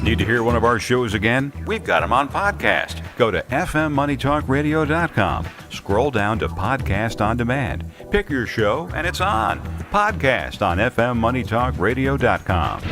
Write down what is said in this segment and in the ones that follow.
Need to hear one of our shows again? We've got them on podcast. Go to fmmoneytalkradio.com. Scroll down to Podcast on Demand. Pick your show, and it's on. Podcast on fmmoneytalkradio.com.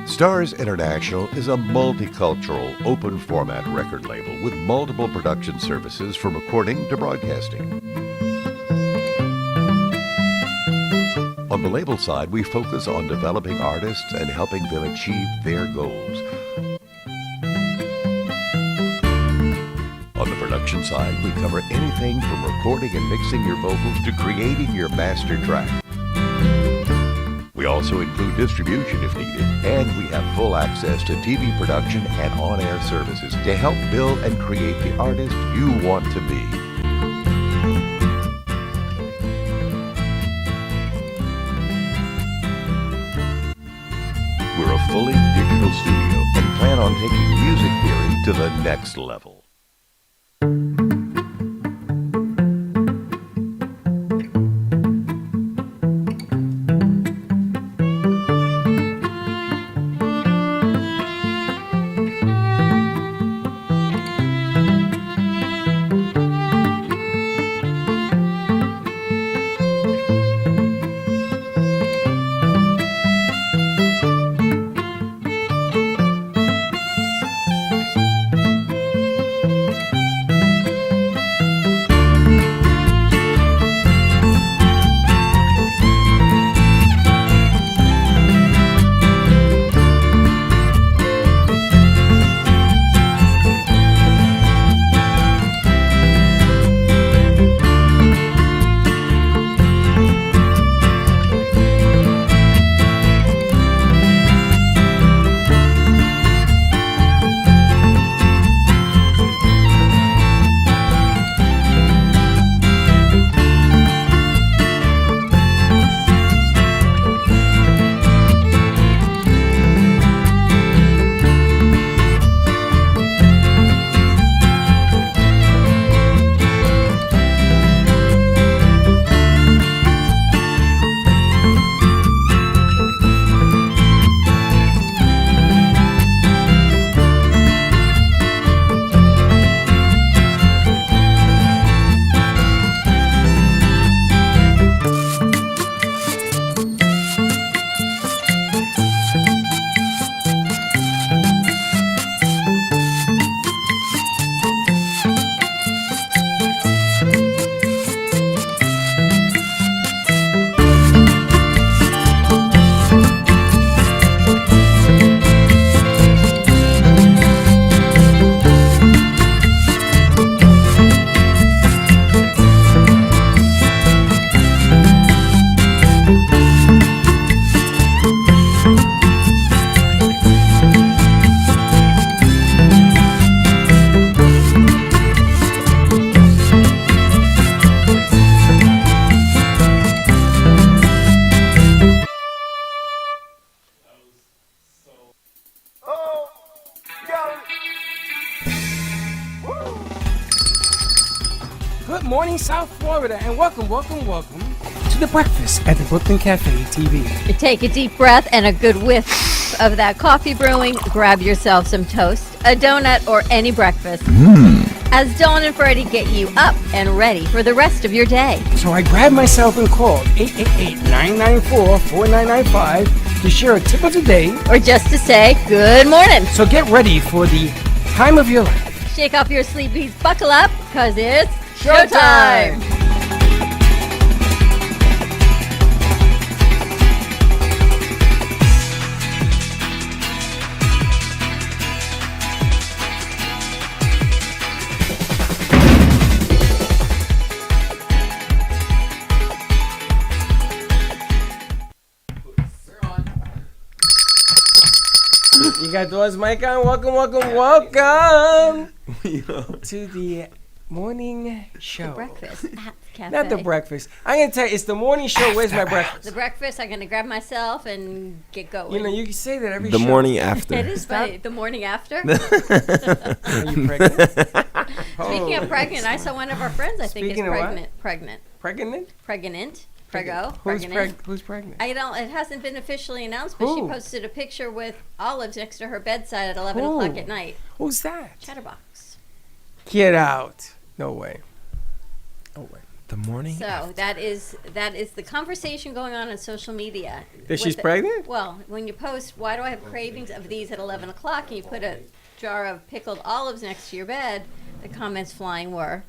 Stars International is a multicultural, open-format record label with multiple production services from recording to broadcasting. On the label side, we focus on developing artists and helping them achieve their goals. On the production side, we cover anything from recording and mixing your vocals to creating your master track. We also include distribution if needed, and we have full access to TV production and on-air services to help build and create the artist you want to be. We're a fully digital studio and plan on taking music theory to the next level. Good morning, South Florida, and welcome to the breakfast at the Brooklyn Café TV. Take a deep breath and a good whiff of that coffee brewing. Grab yourself some toast, a donut, or any breakfast. as Dawn and Freddie get you up and ready for the rest of your day. So I grabbed myself and called 888-994-4995 to share a tip of the day. Or just to say good morning. So get ready for the time of your life. Shake off your sleepies, buckle up, because it's showtime. You got Dawn's mic on? Welcome to the morning show. Breakfast at Café. Not the breakfast. I'm going to tell you, it's the morning show. Where's my breakfast? The breakfast, I'm going to grab myself and get going. You know, you can say that every The show. morning after. It is funny. The morning after. Are you pregnant? Speaking of pregnant, I saw one of our friends, I think, is Speaking of what? pregnant. Pregnant? Prego. Who's Pregnant. Who's pregnant? I don't. It hasn't been officially announced, but she Who? posted a picture with olives next to her bedside at 11 Who? o'clock at night. Who's that? Chatterbox. Get out. No way. No way. The morning. So that is the conversation going on social media. That she's pregnant? Well, when you post, why do I have cravings of these at 11 o'clock, and you put a jar of pickled olives next to your bed, the comments flying were,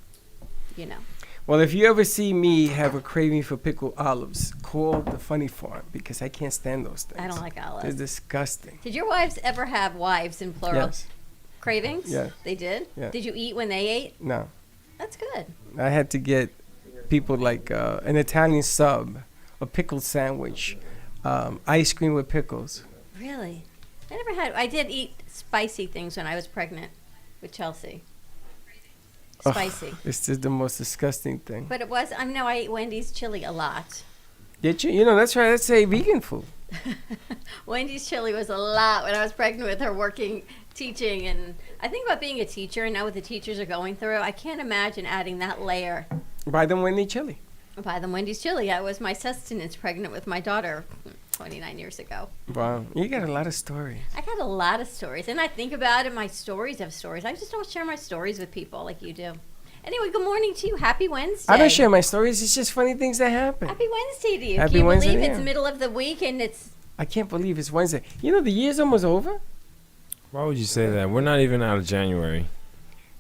you know. Well, if you ever see me have a craving for pickled olives, call the funny farm because I can't stand those things. I don't like olives. They're disgusting. Did your wives ever have wives in plural? Yes. Cravings? Yes. They did? Yeah. Did you eat when they ate? No. That's good. I had to get people like an Italian sub, a pickled sandwich, ice cream with pickles. Really? I did eat spicy things when I was pregnant with Chelsea. Spicy. Ugh, it's just the most disgusting thing. But it was, I ate Wendy's chili a lot. Did you? You know, that's right. That's a vegan food. Wendy's chili was a lot when I was pregnant with her working, teaching. And I think about being a teacher and now what the teachers are going through. I can't imagine adding that layer. Buy them Wendy chili. Buy them Wendy's chili. That was my sustenance pregnant with my daughter 29 years ago. Wow. You got a lot of stories. I got a lot of stories. And I think about it, my stories have stories. I just don't share my stories with people like you do. Anyway, good morning to you. Happy Wednesday. I don't share my stories. It's just funny things that happen. Happy Wednesday to you. Happy Can you Wednesday, believe yeah. it's middle of the week and it's... I can't believe it's Wednesday. You know, the year's almost over. Why would you say that? We're not even out of January.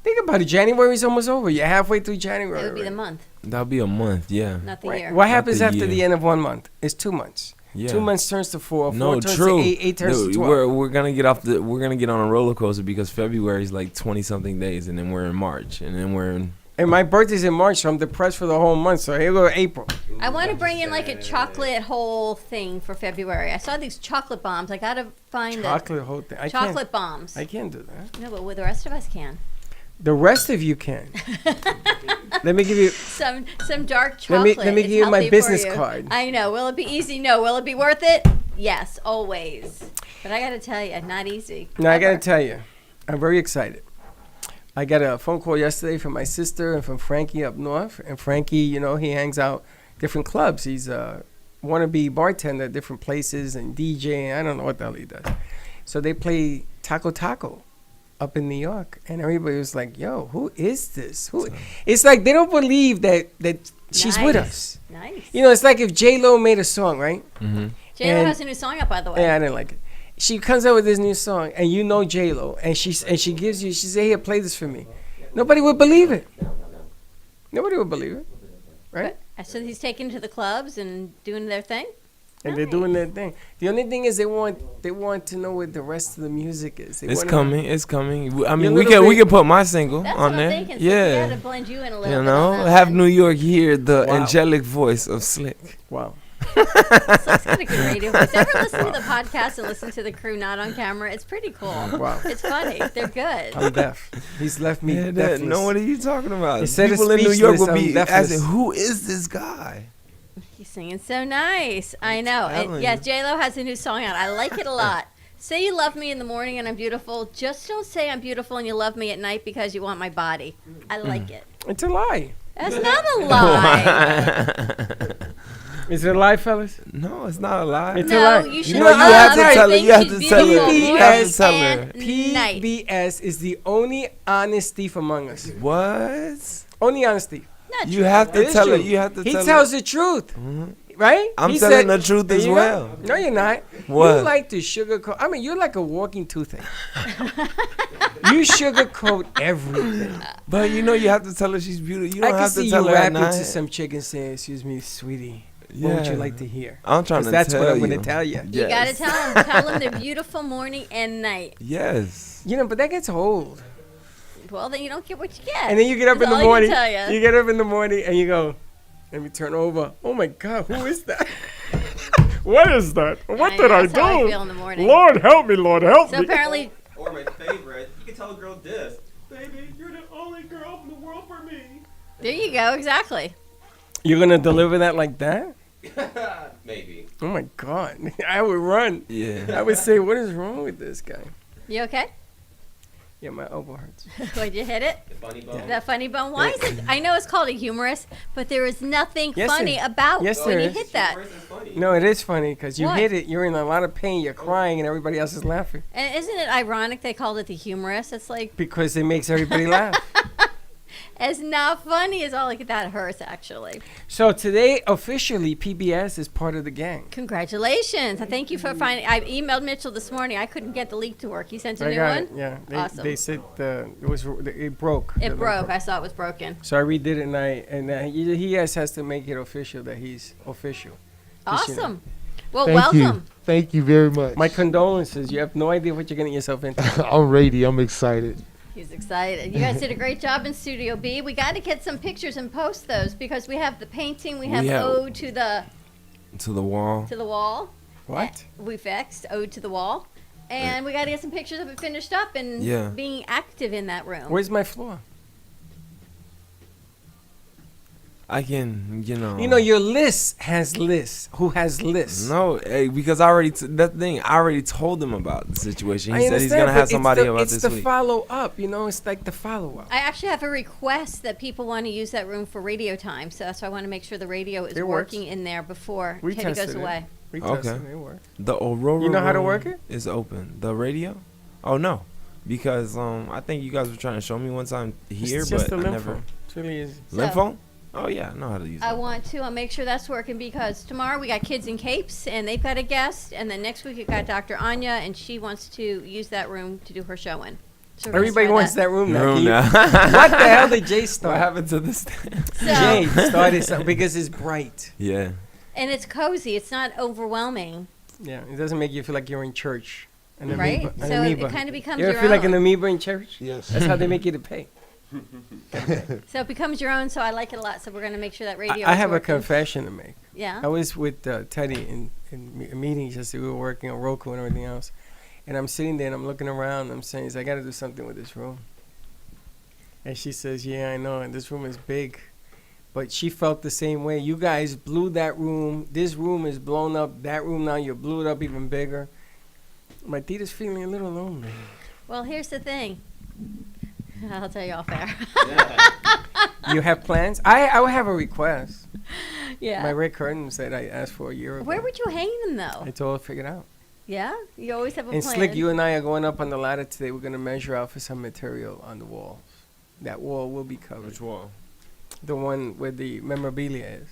Think about it. January's almost over. You're halfway through January. It would be the already. month, That'll be a month, yeah. not the Right. year. What happens the after year. the end of 1 month? It's 2 months. Yeah. 2 months turns to 4. 4 No, turns true. to 8. 8 turns to 12. We're gonna get we're gonna get on a roller coaster because February is like 20 something days, and then we're in March, and then we're in. And my birthday's in March, so I'm depressed for the whole month. So here we go, April. I want to bring in like a chocolate whole thing for February. I saw these chocolate bombs. I got to find Chocolate whole thing. the chocolate bombs. I can't do that. No, but the rest of us can. The rest of you can. Let me give you. Some dark Let me chocolate. give It's you my healthy for business you. card. I know. Will it be easy? No. Will it be worth it? Yes, always. But I got to tell you, not easy. Now I gotta Ever. tell you, I'm very excited. I got a phone call yesterday from my sister and from Frankie up north. And Frankie, you know, he hangs out different clubs. He's a wannabe bartender at different places and DJ. I don't know what the hell he does. So they play Taco up in New York, and everybody was like, "Yo, who is this? Who?" It's like they don't believe that she's with Nice. us. Nice. You know, it's like if J-Lo made a song, right? Mm-hmm. J-Lo and- has a new song out, by the way. Yeah, I didn't like it. She comes out with this new song, and you know J-Lo, and she gives you, she say, "Here, play this for me." Nobody would believe it. Nobody would believe it, right? So he's taken to the clubs and doing their thing? And they're doing their thing. The only thing is they want to know what the rest of the music is. They It's wanna- coming. It's coming. I mean, You're we a can little we bit- can put my single That's on what there. I'm thinking. So Yeah. we got to blend you in a little You bit. know, on that have one. New York hear the Wow. angelic voice of Slick. Wow. Slick's got a good radio voice. Ever listen to the podcast and listen to the crew not on camera? It's pretty cool. Wow. It's funny. They're good. I'm deaf. He's left me Yeah, deafless. no, what are you talking about? Instead of People in New York speechless, would be I'm deafless. asking, "Who is this guy?" He's singing so nice. I know. telling And, yes, you. J-Lo has a new song out. I like it a lot. Say you love me in the morning and I'm beautiful. Just don't say I'm beautiful and you love me at night because you want my body. I like it. It's a lie. That's not a lie. Is it a lie, fellas? No, it's not a lie. It's a No, lie. you should You know, you love have to her. tell her. Think You have she's to tell her. beautiful You morning have to tell her. and night. PBS is the only honest thief among us. What? Only honest thief. Not You true. have It to is tell her. true. You have to He tell tells her. the truth, right? I'm He telling said- the truth There as you go. well. No, you're not. What? You like to sugarcoat. I mean, you're like a walking toothache. You sugarcoat everything. But you know, you have to tell her she's beautiful. You I don't can have to see tell you her at rap night. into some chick and say, "Excuse me, sweetie. What would you Yeah. like to hear?" I'm trying 'Cause to that's tell what I'm you. going to tell you. You gotta Yes. tell them they're beautiful morning and night. Yes. You know, but that gets old. Well, then you don't get what you get. And then you get up That's in the all I can morning. tell ya. You get up in the morning and you go, "Let me turn over. Oh my God, who is that? What is that? What did I That's how I do? feel in the morning. Lord help me, Lord help So me." apparently, Or my favorite, you can tell a girl this. Baby, you're the only girl in the world for me. there you go. Exactly. You're gonna deliver that like that? Maybe. Oh my God, I would run. Yeah. I would say, "What is wrong with this guy?" You okay? Yeah, my elbow hurts. Did you hit it? The funny bone. That funny bone. Why is it? I know it's called a humorous, but there is nothing Yes, funny there- about yes, when there you is. hit that. Humorous and funny. No, it is funny because you What? hit it. You're in a lot of pain. You're crying, and everybody else is laughing And isn't it ironic they called it the humorous? It's like because it makes everybody laugh. it's not funny. It's all like that hurts actually. So today, officially, PBS is part of the gang. Congratulations! I thank you for finding. I emailed Mitchell this morning. I couldn't get the link to work. He sent a I new got one. it. Yeah, Awesome. they said it broke. The It link broke. I saw it was broken. So I redid it, and he has to make it official that he's official. Just, you know. Awesome. Well, Thank welcome. you. Thank you very much. My condolences. You have no idea what you're getting yourself into. I'm ready. I'm excited. He's excited. You guys did a great job in Studio B. We got to get some pictures and post those because we have the painting. We have have- Ode to the To the wall. wall. What? We fixed Ode to the wall, and we got to get some pictures of it finished up and Yeah. being active in that room. Where's my floor? I can, you know. You know, your list has lists. Who has lists? No, because I already that thing. I already told him about the situation. He I said he's understand, gonna but have it's somebody the, about it's this the week. follow up. You know, it's like the follow up. I actually have a request that people want to use that room for radio time, so that's why I want to make sure the radio is It works. working in there before We Teddy goes tested it. away. We Okay. tested it. It worked. The Aurora. You know how to room work it? Is open. The radio? Oh no, because I think you guys were trying to show me one time here, It's just but a I lymph never. phone. It's really easy. So- Lympho? Oh yeah, I know how to use I it. want to make sure that's working because tomorrow we got Kids in Capes and they've got a guest, and then next week we got Dr. Anya and she wants to use that room to do her show in. So we're gonna Everybody start wants that room now. Room Can you- now. What the hell did Jay What start? happened to this? So, Jay started something because it's bright. Yeah. and it's cozy. It's not overwhelming, Yeah, it doesn't make you feel like you're in church. An right? amoeba- an So amoeba. it kind of becomes You ever your feel like an own. amoeba in church? Yes. That's how they make you to pay. So it becomes your own. So I like it a lot. So we're gonna make sure that radio. I is have a working. confession to make. Yeah. I was with Teddy in a meeting just we were working on Roku and everything else. And I'm sitting there and I'm looking around and I'm saying, I got to do something with this room. And she says, yeah, I know. And this room is big. But she felt the same way. You guys blew that room. This room is blown up. That room now, you blew it up even bigger. My Tita's feeling a little lonely. Well, here's the thing. I'll tell you off air. You have plans? I would have a request. Yeah. My red curtains that I asked for a year ago. Where would you hang them I though? told her, figure it out. Yeah. You always have a And plan. Slick, you and I are going up on the ladder today. We're going to measure out for some material on the walls. That wall will be covered. Which wall? The one where the memorabilia is.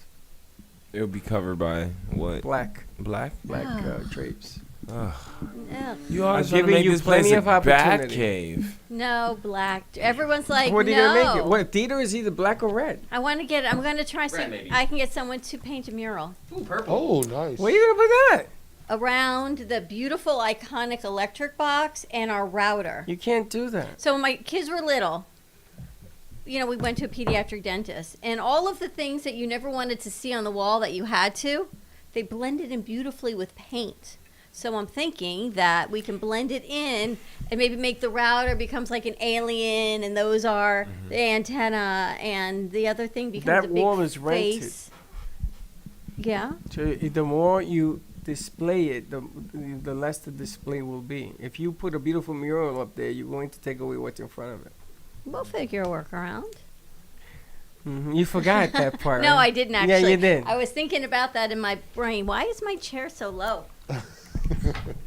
It'll be covered by what? Black. Black? Black Ah. drapes. Ugh. Ugh. You always I'm trying to giving make you this place plenty a of bat opportunity. cave. No, black. Everyone's like, What are you no. going to make it? What, theater is either black or red? I want to get. I'm going to try. See, Red, maybe. I can get someone to paint a mural Ooh, purple. Oh, nice. Where are you going to put that? around the beautiful, iconic electric box and our router. You can't do that. So when my kids were little, you know, we went to a pediatric dentist, and all of the things that you never wanted to see on the wall that you had to, they blended in beautifully with paint. So I'm thinking that we can blend it in and maybe make the router becomes like an alien, and those are the antenna, and the other thing becomes That a big wall is rented. face. Yeah. So the more you display it, the less the display will be. If you put a beautiful mural up there, you're going to take away what's in front of it. We'll figure a workaround. You forgot that part. No, right? I didn't actually. Yeah, you did. I was thinking about that in my brain. Why is my chair so low?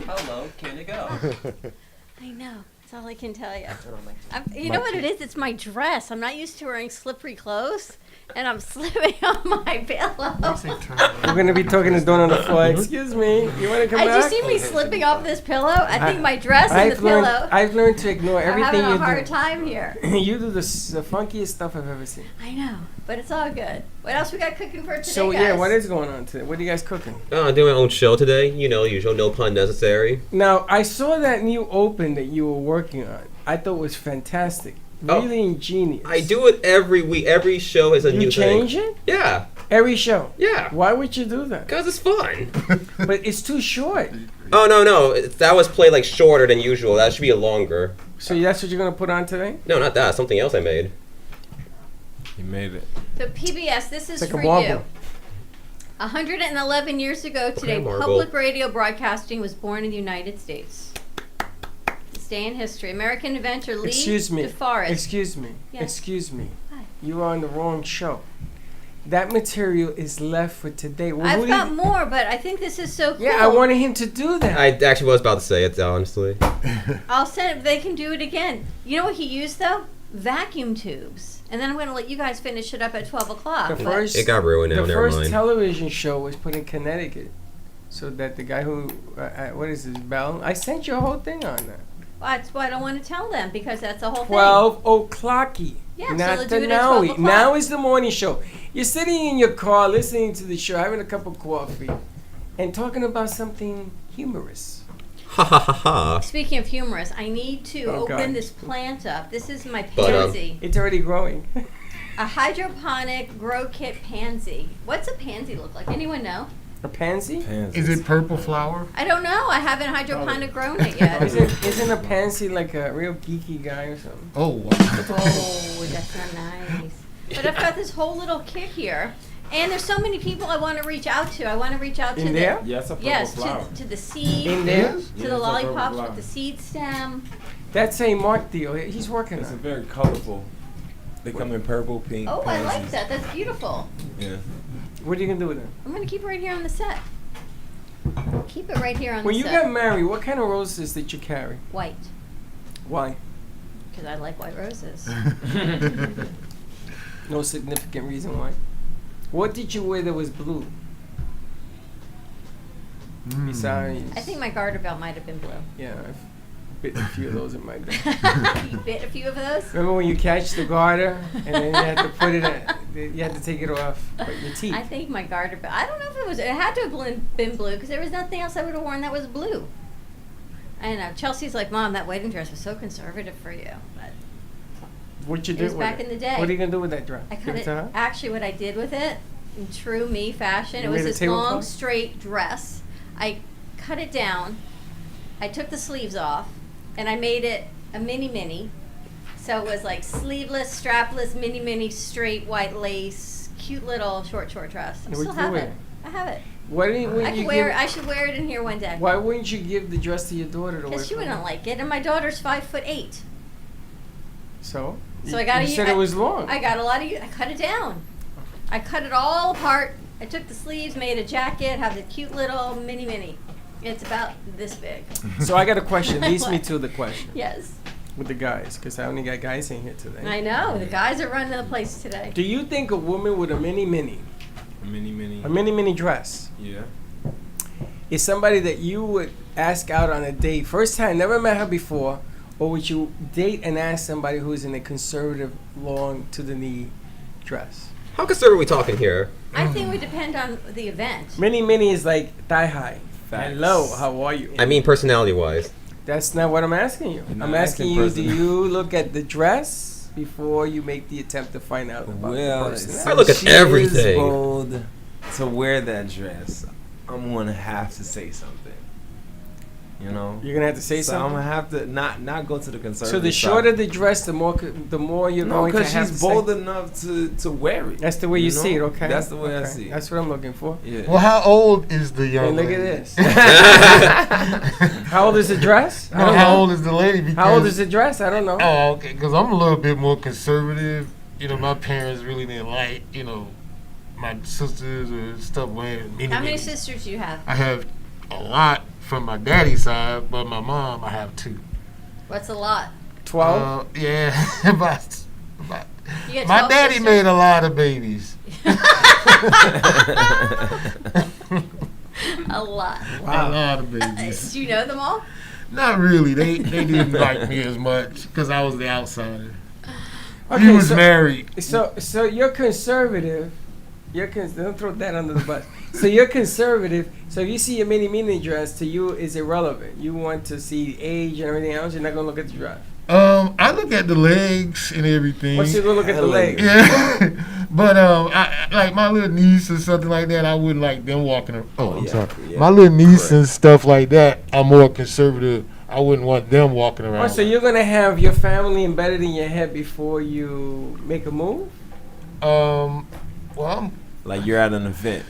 How low can it go? I know. That's all I can tell you. You know what it is? It's my dress. I'm not used to wearing slippery clothes, and I'm slipping on my pillow. We're gonna be talking to Dawn on the floor. Excuse me. You wanna come Did you back? see me slipping off this pillow? I think my dress and the pillow. I've learned to ignore I'm everything having a you hard do. time here. You do the funkiest stuff I've ever seen. I know, but it's all good. What else we got cooking for today, So guys? yeah, what is going on today? What are you guys cooking? I'm doing my own show today. You know, usual, no pun necessary. Now I saw that new open that you were working on. I thought it was fantastic. Really ingenious. I do it every week. Every show is a new You thing. change it? Yeah, Every show. yeah. Why would you do that? Because it's fun. But it's too short. Oh, no. That was played like shorter than usual. That should be a longer. So that's what you're gonna put on today? No, not that. Something else I made. You made it. So PBS, this is It's like for a marble. you. 111 years ago today, Okay, marble. public radio broadcasting was born in the United States. This day in history. American inventor Lee Excuse me. DeForest. Excuse me. Yes. Excuse me. What? You are on the wrong show. That material is left for today. Well, who I've do got you- more, but I think this is so cool. Yeah, I wanted him to do that. I actually was about to say it, honestly. I'll send it. They can do it again. You know what he used though? Vacuum tubes. And then I'm going to let you guys finish it up at 12 o'clock. The but- first, It got ruined now. the Never first mind. television show was put in Connecticut, so that the guy who, what is his Bell? I sent you a whole thing on that. That's why I don't want to tell them because that's the whole 12 o'clocky. Yeah, so not they'll the do it at 12 now. o'clock. Now is the morning show. You're sitting in your car listening to the show, having a cup of coffee, and talking about something humorous. Ha ha ha ha. thing. Speaking of humorous, I need to Oh, open God. this plant up. This is my But, pansy. It's already growing. A hydroponic grow kit pansy. What's a pansy look like? Anyone know? A pansy? Is it purple flower? I don't know. I haven't hydroponic grown it yet. Isn't a pansy like a real geeky guy or something? Oh, wow. Oh, that's not nice. But I've got this whole little kit here, and there's so many people I want to reach out to. I want to reach out to In there? Yeah, it's a purple yes, flower. to the seed, In there? to Yeah, the it's a lollipops purple with the seed stem. That's a Mark deal. He's working It's a on it. very colorful. They come in purple, pink. Oh, I like pansies. that. That's beautiful. Yeah. What are you going to do with it? I'm gonna keep it right here on the set. Keep it right here on When the you set. got married, what kind of roses did you carry? White, Why? because I like white roses. No significant reason why. What did you wear that was blue? Besides, I think my garter belt might have been blue. yeah, I've bit a few of those in my day. You bit a few of those? Remember when you catch the garter and then you had to put it, you had to take it off, but your teeth. I think my garter belt. I don't know if it was. It had to have been blue because there was nothing else I would have worn that was blue. I know. Chelsea's like, Mom, that wedding dress was so conservative for you. But What you it do was with back it? in the day. What are you gonna do with that dress? I Give cut it it. to her? Actually, what I did with it, in true me fashion, You it was made a this tablecloth? long, straight dress. I cut it down. I took the sleeves off, and I made it a mini. So it was like sleeveless, strapless, mini, straight white lace, cute little short dress. I And still what'd you have wear? it. I have it. Why didn't I you could wear. give? I should wear it in here one day. Why wouldn't you give the dress to your daughter to wear? Because she for wouldn't her? like it, and my daughter's 5'8". So? So I got. You said it was long. I got a lot of. I cut it down. I cut it all apart. I took the sleeves, made a jacket, have the cute little mini. It's about this big. So I got a question. Leads me What? to the question Yes, with the guys, because I only got guys in here today. I know. The guys are running the place today. Do you think a woman with a mini, A mini. a mini dress, Yeah. is somebody that you would ask out on a date, first time, never met her before, or would you date and ask somebody who's in a conservative, long to the knee dress? How conservative are we talking here? I think we depend on the event. Mini is like thigh high. Facts. Hello, how are you? I mean, personality-wise. That's not what I'm asking you. You're I'm not asking asking you, person. do you look at the dress before you make the attempt to find out about Well, the person? I look at she everything. Is bold to wear that dress. I'm gonna have to say something. You know. You're gonna have to say so something. I'm gonna have to not go to the conservative. So the side. shorter the dress, the more you're No, going to because have she's to bold say. enough to wear it. That's the way you know? see it, okay? That's the way I Okay. see it. That's what I'm looking for. Yeah. Well, how old is the young And look lady? at this. How old is the dress? I No, don't how know. old is the lady? Because, How old is the dress? I don't know. Oh, okay. Because I'm a little bit more conservative my parents really didn't like, my sisters or stuff wearing mini. How many minis. sisters do you have? I have a lot from my daddy's side, but my mom, I have 2. What's a lot? 12? Yeah, about. You get My 12 daddy sisters? made a lot of babies. A lot. A lot of babies. Do you know them all? Not really. They didn't like me as much because I was the outsider. Okay, He was married. So you're conservative. Don't throw that under the bus. So you're conservative. So if you see a mini dress, to you is irrelevant. You want to see age and everything else. You're not gonna look at the dress. I look at the legs and everything. What's you gonna look at the legs? Yeah, but I like my little niece or something like that. I wouldn't like them walking around. Oh, I'm sorry. Yeah. My little niece and stuff like that. I'm more conservative. I wouldn't want them walking around. Oh, so you're gonna have your family embedded in your head before you make a move? Well, I'm Like you're at an event.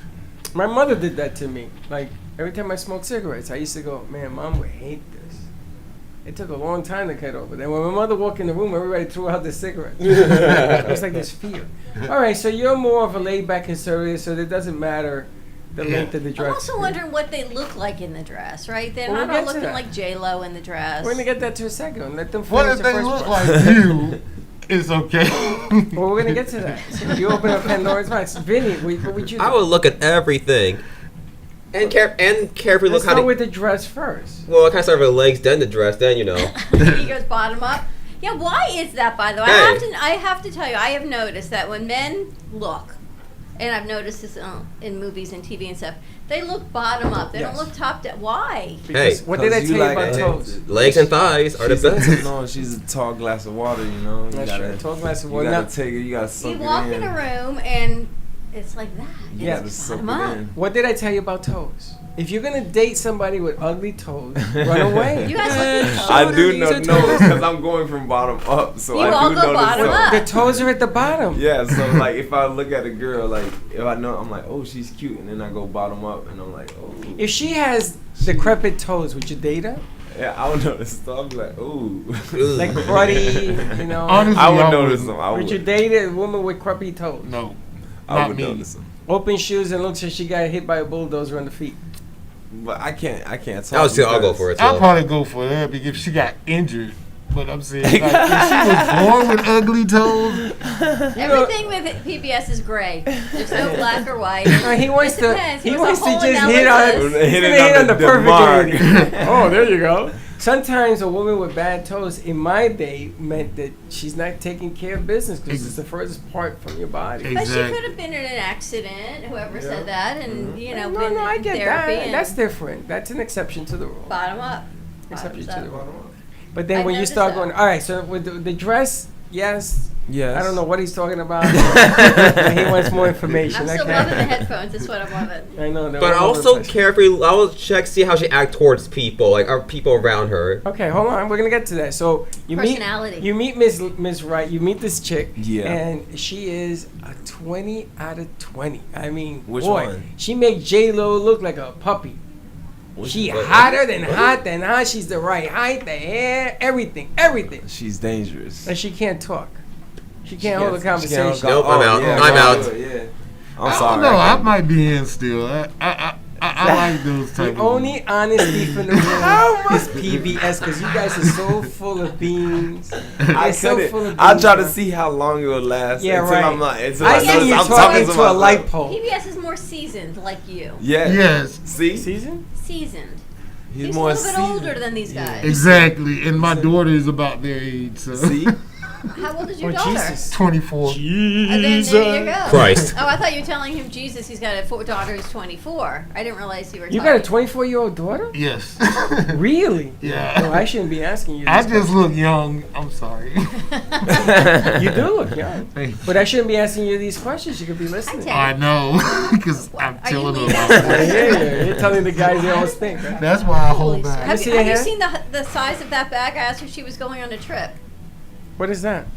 My mother did that to me. Like every time I smoked cigarettes, I used to go, "Man, Mom would hate this." It took a long time to cut over. Then when my mother walked in the room, everybody threw out the cigarettes. It was like this fear. All right, so you're more of a laid-back conservative, so it doesn't matter the length of the dress. I'm also wondering what they look like in the dress, right? They're Well, not we'll all get to looking that. like J-Lo in the dress. We're gonna get that to a second. Let them what finish if the they first look part. like you? It's okay. Well, we're gonna get to that. So you open up Pandora's box, Vinny. What would you do? I would look at everything, and carefully look Let's how. start To, with the dress first. well, I kind of start with the legs, then the dress, then He goes bottom up. Yeah, why is that, by the way? Hey. I have to tell you, I have noticed that when men look, and I've noticed this in movies and TV and stuff, they look bottom up. They Yes. don't look top down. Why? Hey, What did I tell you about hey, toes? legs and thighs are the best. No, she's a tall glass of water. You know. You That's gotta, true. Tall glass of You water. gotta Now, take it. You gotta soak You it walk in. in a room and it's like that. You Yeah, gotta It's soak bottom it up. in. what did I tell you about toes? If you're gonna date somebody with ugly toes, run away. You guys look at toes. I do These know are no, because I'm going from bottom up, so You I all do go know bottom the up. The toes are at the bottom. Yeah, so like if I look at a girl, like if I know, I'm like, oh, she's cute, and then I go bottom up, and I'm like, oh. If she has decrepit toes, would you date her? Yeah, I would notice. So I'll be like, ooh. Like cruddy, you know? Honestly, I would I notice wouldn't. them. I Would you date a woman with crappy toes? No, I not would me. notice them. Open shoes and looks like she got hit by a bulldozer on the feet. But I can't talk. I'll go for it. I'll Too. probably go for that because if she got injured. But I'm saying, like, if she was born with ugly toes, Everything with PBS is gray. There's no black or white. He wants It to. depends. He It wants was a to hole just in hit on. Elvis's. He's Hit gonna it hit on on the the perfect mark. area. Oh, there you go. Sometimes a woman with bad toes, in my day, meant that she's not taking care of business because it's the furthest part from your body. But she Exactly. could have been in an accident, whoever said that, and, you know, No, been I in get therapy that. and That's different. That's an exception to the rule. bottom up. Exception Bottoms to the up. rule. But then I've when you noticed start that. going, all right, so with the dress, yes. Yes. I don't know what he's talking about. But he wants more information. I'm still okay. loving the headphones. That's what I'm loving. I know. they're But all over the also place. carefully, I will check, see how she act towards people, like are people around her. Okay, hold on. We're gonna get to that. So you Personality. meet Miss Wright. You meet this chick. Yeah. And she is a 20 out of 20. I mean, Which boy, one? she makes J Lo look like a puppy. She hotter than hot. She's the right height, the hair, everything. She's dangerous. And she can't talk. She can't hold a She can't conversation. Nope, I'm out. yeah, I'm go out. ahead, Yeah. I'm I don't sorry. know. I might be in still. I like those type The of only honest beef in the room is PBS because you guys are so full of beans. I You're so couldn't. full of I'll beans, try to bro. see how long it will last. Yeah, until right. I'm like, until I I see notice you I'm talking talking to a myself. light pole. PBS is more seasoned, like you. Yeah. Yes, See? Season? Seasoned. He's He's a more little bit older seasoned. than these guys. exactly. And my daughter is about their age, so See? How old is your Oh, daughter? Jesus. 24. And then there you go. Christ. Oh, I thought you were telling him Jesus. He's got a daughter who's 24. I didn't realize you were. You talking. got a 24-year-old daughter? Yes. Really? Yeah. No, I shouldn't be asking you this. I just look young. I'm sorry. You do look young. Hey, But I shouldn't be asking you these questions. You could be listening. tell I know, because I'm Are you telling them leaving? about Yeah, that. you're telling the guys they all stink. Right? That's why I Holy hold smokes. back. Have, see you, her have you hair? seen the size of that bag? I asked her if she was going on a trip. What is that?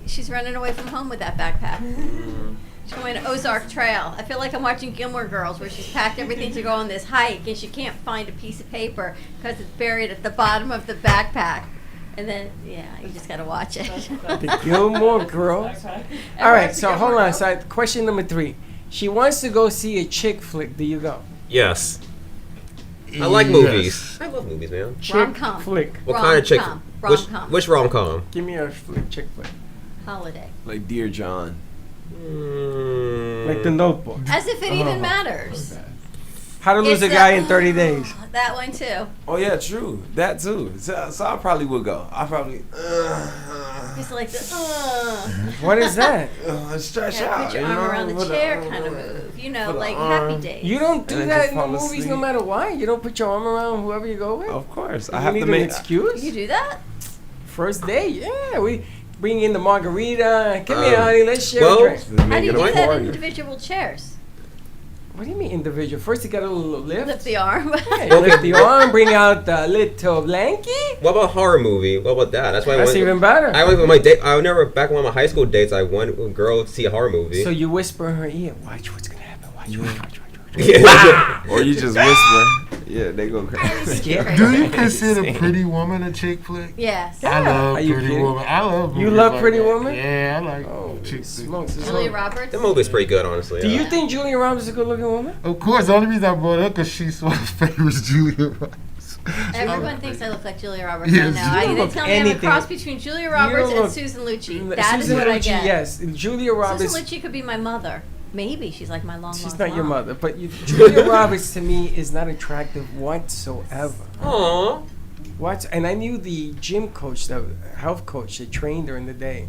She's running away from home with that backpack. She's going to Ozark Trail. I feel like I'm watching Gilmore Girls where she's packed everything to go on this hike and she can't find a piece of paper because it's buried at the bottom of the backpack. And then, yeah, you just gotta watch it. The Gilmore Girls. All right, so hold on. So question number 3. She wants to go see a chick flick. Do you go? Yes. I like movies. I love movies, man. Chick Rom-com. flick. What kind of chick? Rom-com. Which, Rom-com. which rom-com? Give me a chick flick. Holiday. Like Dear John. Like The Notebook. As if it even matters. How to Lose a It's Guy in 30 Days. That one too. Oh yeah, true. That too. So I probably would go. I probably. It's like the What is that? Stretch yeah, out. put your you arm know, around the with chair kind of move. You know, for the like arm. Happy Days. You don't do And then that just in the fall movies no asleep. matter what? You don't put your arm around whoever you go with? Of course, I You have need to an make. excuse? You do that? First date, yeah. We bring in the margarita. Come here, honey. Let's share well, a drink. How do you do that in Order. individual chairs? What do you mean individual? First, you got a little lift. Lift the arm. Yeah, you lift the arm, bring out the little blankie. What about horror movie? What about that? That's why That's I went. even better. I went with my date. I never back on my high school dates. I went with a girl to see a horror movie. So you whisper in her ear, watch what's going to happen. Watch. Yeah. Or you just whisper. Yeah, they go crazy. Yeah. Do you consider Pretty Woman a chick flick? Yes. I love Are you Pretty kidding? Woman. I love You movies love like Pretty that. Woman? Yeah, I like Oh, chick flicks. smokes. Julia Roberts. The movie's pretty good, honestly. Do yeah. you think Julia Roberts is a good-looking woman? Of course, the only reason I brought it up because she's one of my favorites, Julia Roberts. Everyone thinks I look like Julia Roberts Yes, right now. you They look tell me I'm a anything. cross between Julia Roberts look- and Susan Lucci. That is Susan what I Lucci, get. yes. Julia Roberts. Susan Lucci could be my mother. Maybe she's like my long. She's lost not your mom. mother, but Julia Roberts to me is not attractive whatsoever. Aww. What? And I knew the gym coach, the health coach that trained her in the day.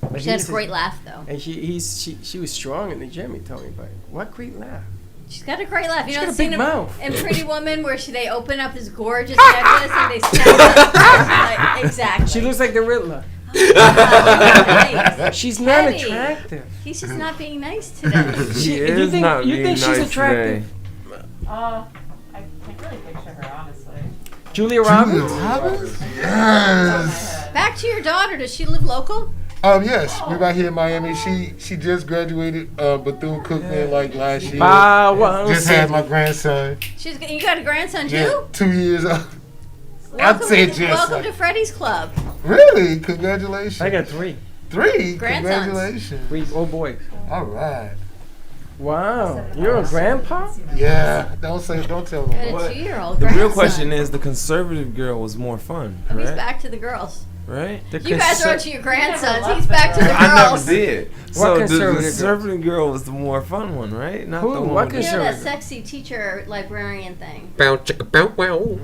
But She has he's a great laugh though. And she was strong in the gym. He told me, but what great laugh! She's got a great laugh. You She's know, got a seen big him mouth. in Pretty Woman where they open up this gorgeous necklace and they snap it. Like, exactly. She looks like the Riddler. Nice. She's not Petty. attractive. He's just not being nice today. She You is think- not you being think she's nice attractive? today. I can't really picture her, honestly. Julia Julia Roberts. Roberts? Yes. Back to your daughter. Does she live local? Yes, we're right here in Miami. She just graduated Bethune-Cookman like last year. Just had my grandson. You got a grandson too? Yeah, 2 years old. Welcome, said to, yes, welcome like- to Freddie's Club. Really? Congratulations. I got 3 3? Grandsons. Congratulations. old boys. All right. Wow, you're a grandpa? Yeah. Don't tell Got them. a What? 2-year-old The grandson. real question is, the conservative girl was more fun, Oh, he's right? back to the girls. Right? You guys are onto your grandsons. left He's back to the I never girls. did. So the conservative girl? conservative girl was the more fun one, right? Not Who? the one What with You the- know that conservative? sexy teacher librarian thing. Bow chicka bow wow.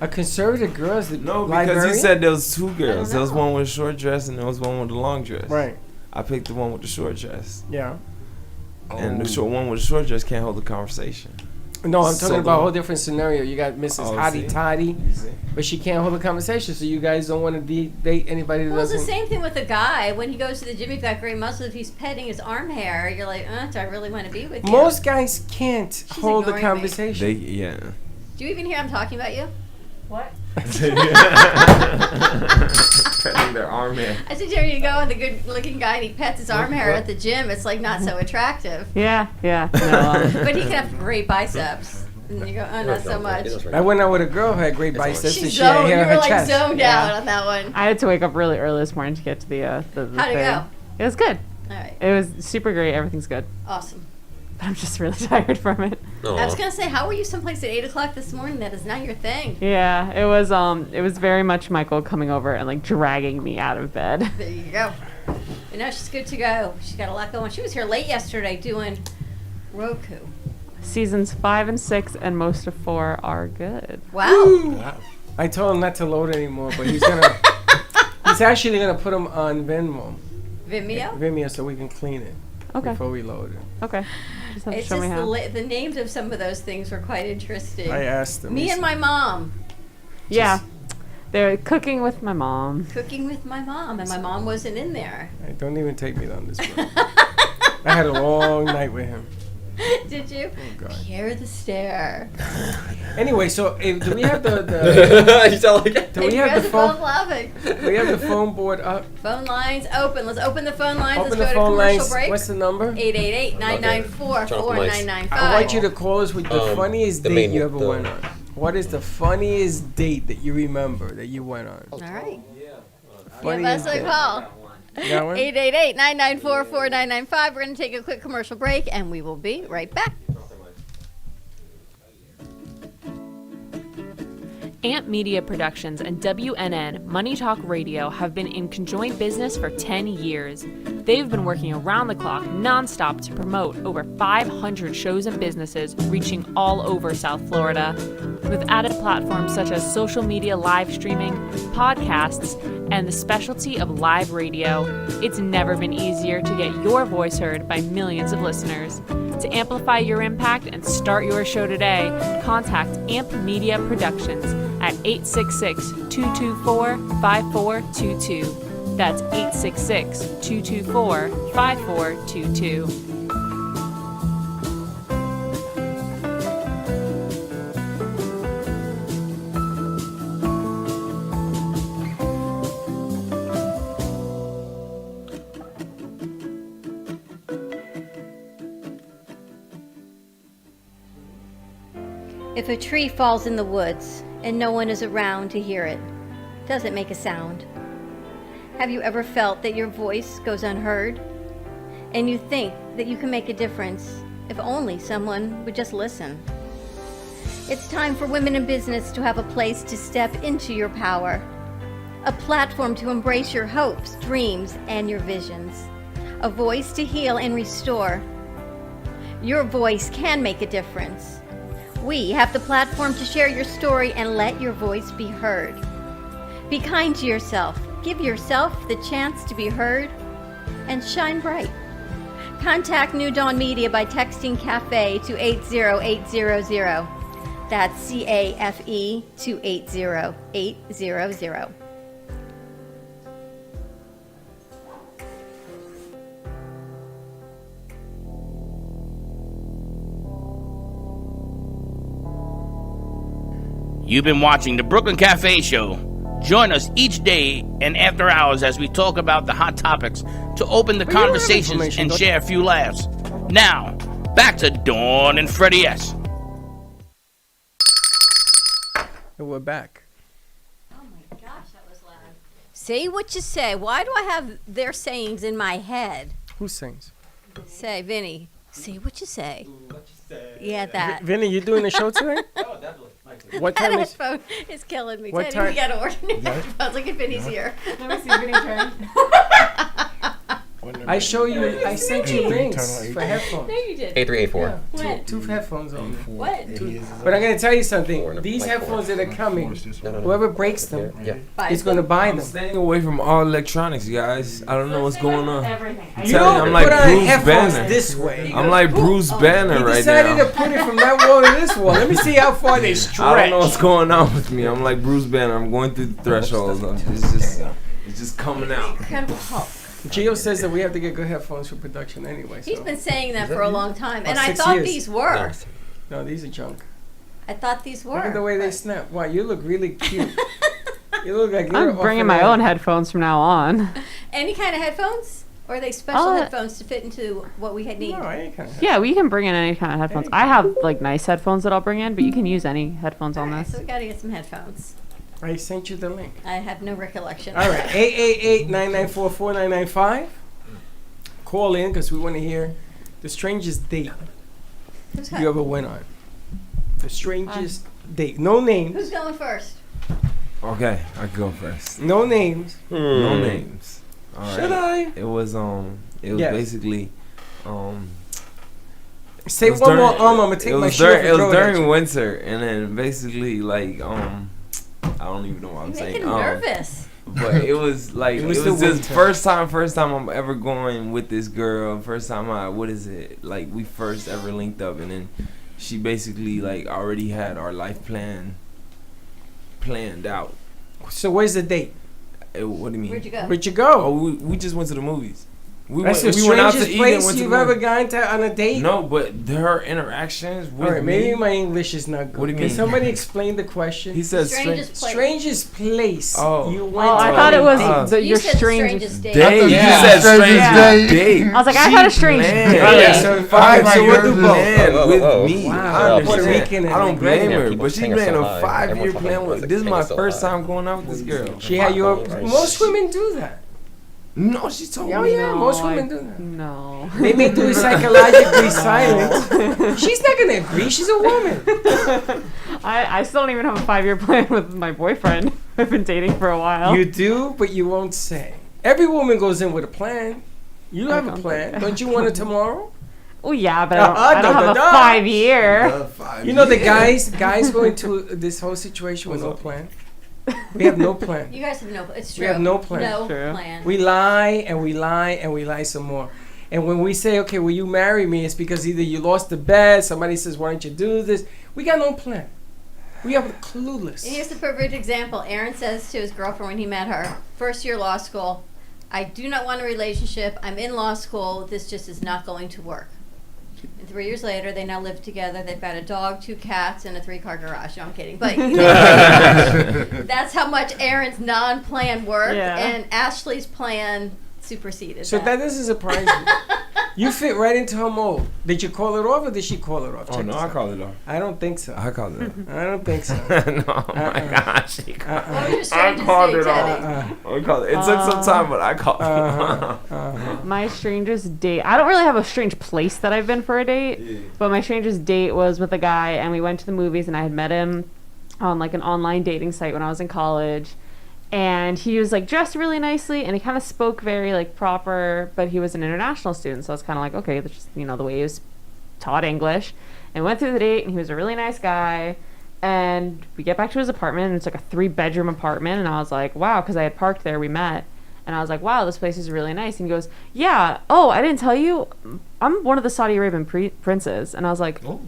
A conservative girl is the No, because librarian? you said there was 2 girls. There was know. one with a short dress and there was one with a long dress. Right. I picked the one with the short dress. Yeah. And the one with the short dress can't hold a conversation. No, I'm So talking about a the- whole different scenario. You got Mrs. Oh, Hottie see. Toddy, You see? but she can't hold a conversation, so you guys don't want to date anybody that Well, it's the doesn't. same thing with a guy. When he goes to the gym, he's got great muscles. If he's petting his arm hair, you're like, do I really want to be with you? Most guys can't hold a ignoring me. conversation. Yeah. Do you even hear I'm talking about you? What? Petting their arm hair. I said, there you go, and the good-looking guy, and he pets his arm hair at the gym. It's like not so attractive, Yeah. No, but he can have great biceps. And you go, oh, not so much. I went out with a girl who had great biceps, and She's she had zoned. hair You on were her like chest. zoned out on that one. I had to wake up really early this morning to get to the How'd it thing. go? It was good. All right, It was super great. Everything's good. awesome. But I'm just really tired from it. I was gonna say, how were you someplace at 8:00 this morning? That is not your thing. Yeah, it was very much Michael coming over and like dragging me out of bed. There you go. And now she's good to go. She's got a lot going. She was here late yesterday doing Roku. Seasons 5 and 6 and most of 4 are good. Wow. I told him not to load anymore, but he's gonna. He's actually gonna put them on Vimeo. Vimeo, so we can clean it Okay. before we load it. Okay. Just have to It's show just me how. the names of some of those things were quite interesting. I asked him. Me he and my mom. Yeah. They're cooking with my mom. Cooking with my mom, and my mom wasn't in there. Hey, don't even take me down this road. I had a long night with him. Did you? Oh God. Hear the stare. Anyway, so do we have the You sound like do we You have guys the are both phone? laughing. Do we have the phone board up? Phone lines open. Let's open the phone lines. Open the Let's go phone to commercial lines. break. What's the number? 888-994-4995. I want you to call us with the The funniest date main you ever one, went on. What is the funniest date that you remember that you went on? All right. Funniest Give us a date. call. You got one? 888-994-4995. We're going to take a quick commercial break, and we will be right back. Amp Media Productions and WNN Money Talk Radio have been in conjoint business for 10 years. They've been working around the clock nonstop to promote over 500 shows and businesses reaching all over South Florida. With added platforms such as social media live streaming, podcasts, and the specialty of live radio, it's never been easier to get your voice heard by millions of listeners. To amplify your impact and start your show today, contact Amp Media Productions at 866-224-5422. That's 866-224-5422. If a tree falls in the woods and no one is around to hear it, does it make a sound? Have you ever felt that your voice goes unheard? And you think that you can make a difference if only someone would just listen? It's time for women in business to have a place to step into your power, a platform to embrace your hopes, dreams, and your visions, a voice to heal and restore. Your voice can make a difference. We have the platform to share your story and let your voice be heard. Be kind to yourself. Give yourself the chance to be heard and shine bright. Contact New Dawn Media by texting Café to 80800. That's CAFE to 80800. You've been watching the Brooklyn Cafe Show. Join us each day and after hours as we talk about the hot topics to open the conversations and share a few laughs. Now, back to Dawn and Freddie S. And we're back. Oh my gosh, that was loud. Say what you say. Why do I have their sayings in my head? Who sings? Say, Vinny. Say what you say. Yeah, that. Vinny, you doing the show today? Oh, definitely. What That time is? headphone is killing me. What Teddy, we time- gotta order new headphones. Look at Vinny's ear. Let me see Vinny turn. I show you. I sent you links Turn on for headphones. No, you did. 8384. When? Two headphones only. What? But I'm gonna tell you something. Four, These like headphones that are coming, No. whoever breaks them Yeah. is gonna buy I'm them. staying away from all electronics, guys. I don't know what's going on. Everything. I'm You telling you, don't I'm like put on Bruce headphones Banner. this way. I'm like Bruce Banner He right decided now. to put it from that wall to this wall. Let me see how far they I don't know what's stretch. going on with me. I'm like Bruce Banner. I'm going through the thresholds. It's just coming out. Incredible Hulk. Gio says that we have to get good headphones for production anyway. He's So. been saying that for a long time, and I 6 thought years. these were. No, these are junk. I thought these were. Look at the way they but- snap. Wow, you look really cute. You look like you're I'm bringing off my and own on. headphones from now on. Any kind of headphones, or are they special Uh, headphones to fit into what we had need? No, I ain't kind of. Yeah, we can bring in any kind of headphones. I have like nice headphones that I'll bring in, but you can use any headphones on Alright, this. so we gotta get some headphones. I sent you the link. I have no recollection. All right, 888-994-4995. Call in because we want to hear the strangest date Who's, you ever went on. The strangest date. No names. Who's going first? Okay, I can go first. No names. No names. All right. Should I? It was Yes. basically Say it was one more during- I'm gonna take it my was shirt off during, and it was throw it at during you. winter, and then basically like I don't even know what I'm You're saying. making me nervous. But it was like It it was was, the just winter. first time I'm ever going with this girl. First time like we first ever linked up, and then she basically like already had our life planned out. So where's the date? What do you mean? Where'd you go? Where'd you Oh, go? we just went to the movies. That's the strangest place you've ever gone to on a date? No, but her interactions with Alright, maybe my English is not good. What do you Can mean? somebody explain the question? He said strangest place. Oh. You went I to thought on it a was date. your strangest date. Yeah. You said strangest date. I was like, I've had a strange date. So we'll do both. With me. Wow. I Puerto understand. Rican I don't and blame Gregor. her, but she's been a 5-year plan with. This is my first time going out with this girl. She had most women do that. No, she told Oh me. yeah, most women do that. No. They may do it psychologically silent. She's not gonna agree. She's a woman. I still don't even have a 5-year plan with my boyfriend. I've been dating for a while. You do, but you won't say. Every woman goes in with a plan. You have a plan. Don't you want it tomorrow? Oh yeah, but I don't have a 5-year. You know the guys go into this whole situation with no plan. We have no plan. You guys have no. It's true. We have no plan. No plan. We lie and we lie and we lie some more. And when we say, okay, will you marry me? It's because either you lost the bet, somebody says, why don't you do this? We got no plan. We are clueless. And here's the perfect example. Aaron says to his girlfriend when he met her, first year law school, I do not want a relationship. I'm in law school. This just is not going to work. And 3 years later, they now live together. They've got a dog, 2 cats, and a 3-car garage. No, I'm kidding. But that's how much Aaron's non-plan worked, and Ashley's plan superseded So that doesn't surprise me. You fit right into her mold. Did you call it off or did she call it off? Oh, no, I called it off. I don't think so. I called it off. I don't think so. No, my gosh. I called it off. I called it. It took some time, but I called it off. My strangest date. I don't really have a strange place that I've been for a date, but my strangest date was with a guy, and we went to the movies, and I had met him on like an online dating site when I was in college. And he was like dressed really nicely, and he kind of spoke very like proper, but he was an international student, so I was kind of like, okay, that's just, you know, the way he was taught English. And went through the date, and he was a really nice guy. And we get back to his apartment, and it's like a 3-bedroom apartment, and I was like, wow, because I had parked there, we met, and I was like, wow, this place is really nice. And he goes, yeah, oh, I didn't tell you, I'm one of the Saudi Arabian princes. And I was like, no,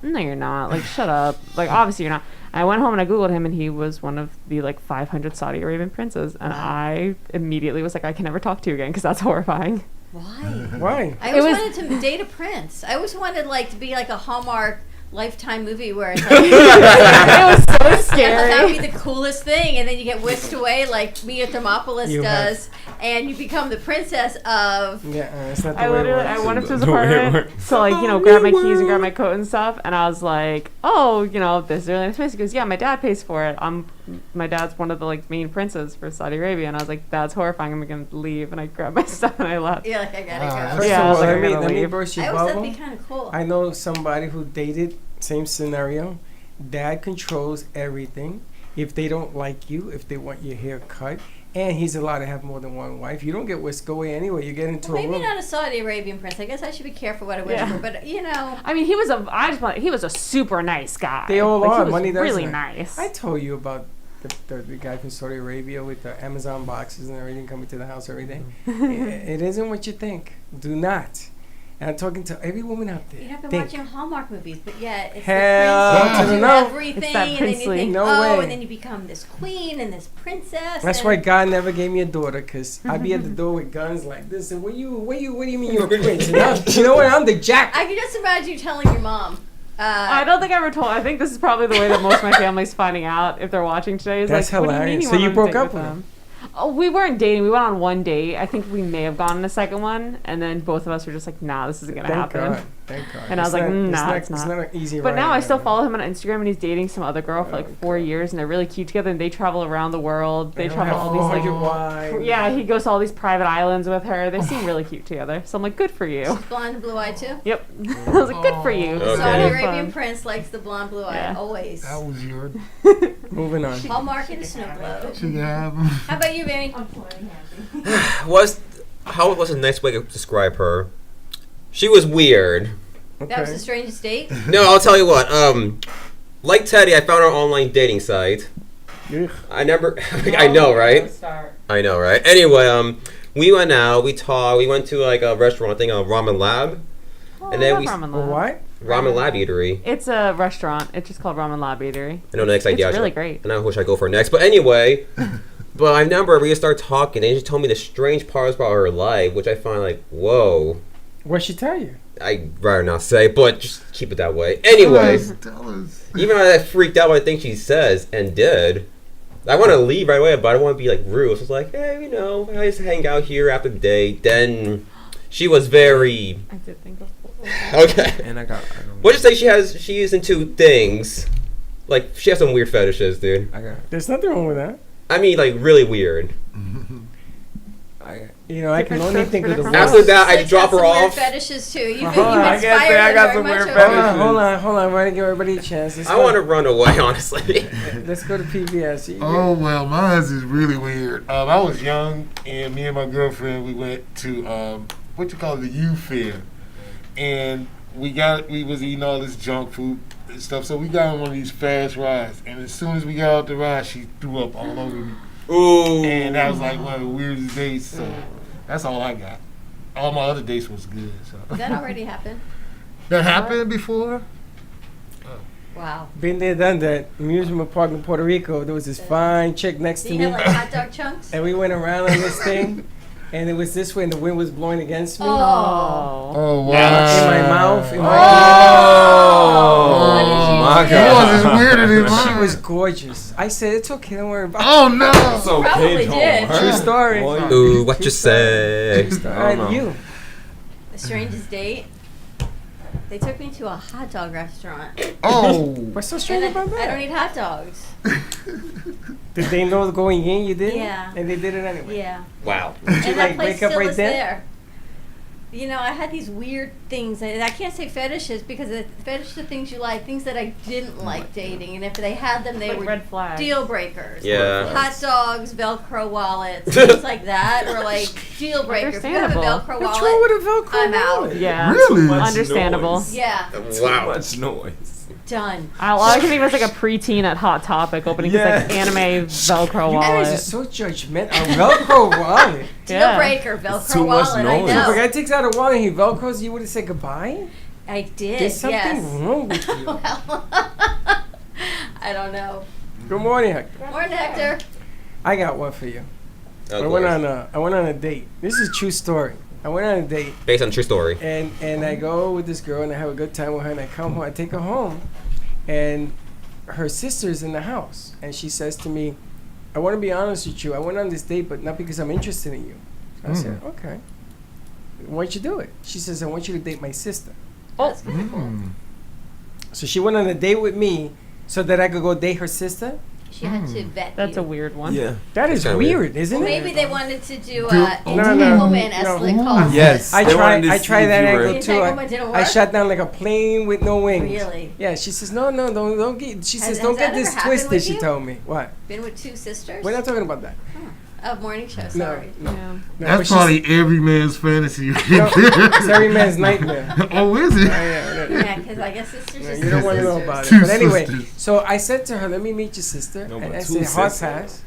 you're not. Like, shut up. Like, obviously you're not. I went home and I Googled him, and he was one of the like 500 Saudi Arabian princes. And I immediately was like, I can never talk to you again because that's horrifying. Why? I always wanted to date a prince. I always wanted like to be like a Hallmark Lifetime movie where it's like it was so scary. That would be the coolest thing, and then you get whisked away like Mia Thermopolis does, and you become the princess of. It's not the I way literally, it works. I went up to his apartment to like, you know, grab my keys and grab my coat and stuff, and I was like, oh, you know, this is really nice place. He goes, yeah, my dad pays for it. My dad's one of the like main princes for Saudi Arabia, and I was like, that's horrifying. I'm gonna leave, and I grabbed my stuff and I left. Yeah, like I gotta go. First Yeah, of I was all, like, let me burst your I always thought bubble. it'd be kind of cool. I know somebody who dated, same scenario. Dad controls everything. If they don't like you, if they want your hair cut, and he's allowed to have more than one wife, you don't get whisked away anyway. You get into Well, a maybe room. not a Saudi Arabian prince. I guess I should be careful what I wish for, but you know. I mean, he was a super nice guy. They all like, are. He was Money does really that. nice. I told you about the guy from Saudi Arabia with the Amazon boxes and everything coming to the house every day. It isn't what you think. Do not. And I'm talking to every woman out there. You have been Think. watching Hallmark movies, but yet it's Hell the prince to who the do no. everything, It's that and then you princely. think, No oh, way. and then you become this queen and this princess. That's and why God never gave me a daughter, because I'd be at the door with guns like this. And what do you mean you're a prince? And you know what? I'm the jack. I can just imagine you telling your mom. I don't think I ever told. I think this is probably the way that most of my family's finding out if they're watching today. Is That's like, what do you mean hilarious. you So went you on a broke date up with with them? Oh, we weren't dating. We went on one date. I think we may have gone on a second one, and then both of us were just like, "Nah, this isn't gonna Thank happen." God. Thank God. And I was like, "Nah, it's It's not." not an easy But ride, now I still man. follow him on Instagram, and he's dating some other girl for like 4 years, and they're really cute together. And they travel around the world. They travel all these like, wives. yeah, he goes to all these private islands with her. They seem really cute together. So I'm like, good for you. blonde and blue-eyed too. Yep. I was like, good for you. Okay. Saudi Have Arabian fun. prince likes the blonde, blue-eyed Yeah. always. That was your. Moving on. Hallmark and a snow globe. She can have 'em. How about you, Vinny? How was a nice way to describe her? She was weird. That was the strangest date. No, I'll tell you what. Like Teddy, I found her online dating site. I never. I know, right? I know, right? Anyway, we went out. We talked. We went to like a restaurant thing, Ramen Lab, and then we Ramen Lab. What? Ramen Lab Eatery. It's a restaurant. It's just called Ramen Lab Eatery. I know the next idea. It's really great. And I wish I go for next, but anyway. But I remember we start talking, and she told me the strange parts about her life, which I find like, whoa. What'd she tell you? I'd rather not say, but just keep it that way. Anyways, Tell us. even though I freaked out by the things she says and did, I want to leave right away, but I don't want to be like rude. So it's like, hey, I just hang out here after the date. Then she was very. I did think of. Okay. And I got. What'd you say she is into things? Like, she has some weird fetishes, dude. There's nothing wrong with that. I mean, like, really weird. I can only think of the worst. After that, I drop her Weird off. fetishes too. You I got some weird fetishes. Hold on. I want to give everybody a chance. I want to run away, honestly. Let's go to PBS. Oh, well, mine is really weird. I was young, and me and my girlfriend, we went to, the youth fair. And we was eating all this junk food and stuff, so we got on one of these fast rides. And as soon as we got out the ride, she threw up all over me. Ooh. And that was like one of the weirdest dates, so that's all I got. All my other dates was good. So. That already happened. That happened before? Wow. Been there, done that. Amusement park in Puerto Rico. There was this fine chick next to Do me. you have like hot dog chunks? And we went around on this thing. And it was this way, and the wind was blowing against me. Oh, wow. In my mouth. In my my God. Yours is weirder than mine. She was gorgeous. I said, it's okay, don't worry about it. Oh, no. It's okay, probably did. True story. Ooh, what you say? All right, you. The strangest date. They took me to a hot dog restaurant. Oh. What's so strange about that? I don't eat hot dogs. Did they know going in you did? Yeah. And they did it anyway? Yeah. Wow. Did you And that like place wake up still right is then? there. I had these weird things. I can't say fetishes because fetish are things you like, things that I didn't like dating. And if they had them, they Like were red flags. deal breakers. Yeah. Hot dogs, Velcro wallets, things like that were like deal breakers. If you have a Understandable. Velcro What's wallet, wrong with a Velcro I'm out. wallet? Yeah. Really? Understandable. Noise. Yeah, Wow. Too much noise. done. I can think of like a preteen at Hot Topic opening his like anime Velcro You guys are wallet. so judgmental. A Velcro wallet. Deal Yeah. breaker, It's Velcro too much wallet. I noise. If a know. guy takes out a wallet and he Velcros, you would have said goodbye? I did. There's something Yes. wrong with you. Well, I don't know. Good morning, Hector. Morning, Hector. I got one for you. Of I went course. on a date. This is a true story. I went on a date Based on true story. and I go with this girl and I have a good time with her and I come home. I take her home and her sister's in the house and she says to me, I want to be honest with you. I went on this date, but not because I'm interested in you. I said, okay. Why don't you do it? She says, I want you to date my sister. That's kind of cool. So she went on a date with me so that I could go date her sister. She had to vet That's you. a weird one. Yeah. That is kinda weird, isn't Well, it? maybe they wanted to do No, entanglement, as they call it. Yes. I they tried. wanted to I see tried if that you were- angle The too. entanglement didn't I work? shot down like a plane with no wings. Really? Yeah. She says, no, don't get. She says, Has don't that get this ever happened twisted. with She you? told me. What? Been with two sisters? We're not talking about that. Morning show, No, sorry. no. Yeah. no but That's she's- probably every man's fantasy. no, it's every man's nightmare. Oh, is it? Yeah, because I guess sisters No, are you don't want to know sisters. about it. Two But anyway, sisters. so I said to her, let me meet your sister. No, And but I two said, hard sisters. pass.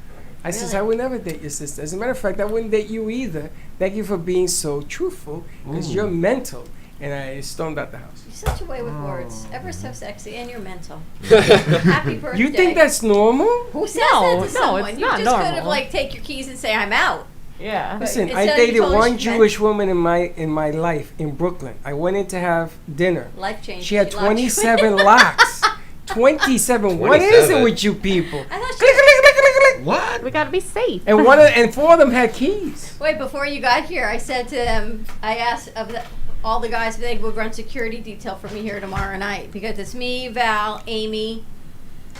I says, Really? I would never date your sister. As a matter of fact, I wouldn't date you either. Thank you for being so truthful because you're mental. And I stormed out the house. You're such a way with words. Ever so sexy, and you're mental. Happy birthday. You think that's normal? Who says No, that to no, someone? it's You not just could have normal. like take your keys and say I'm out. Yeah. Listen, But I instead you dated told her one she meant- Jewish woman in my life in Brooklyn. I went in to have dinner. Life changed. She had locked you in. 27 locks. 27. What is it 27? with you people? I thought Click, she click, click, click, click. What? We gotta be safe. And four of them had keys. Wait, before you got here, I said to them, I asked all the guys if they would run security detail for me here tomorrow night because it's me, Val, Amy,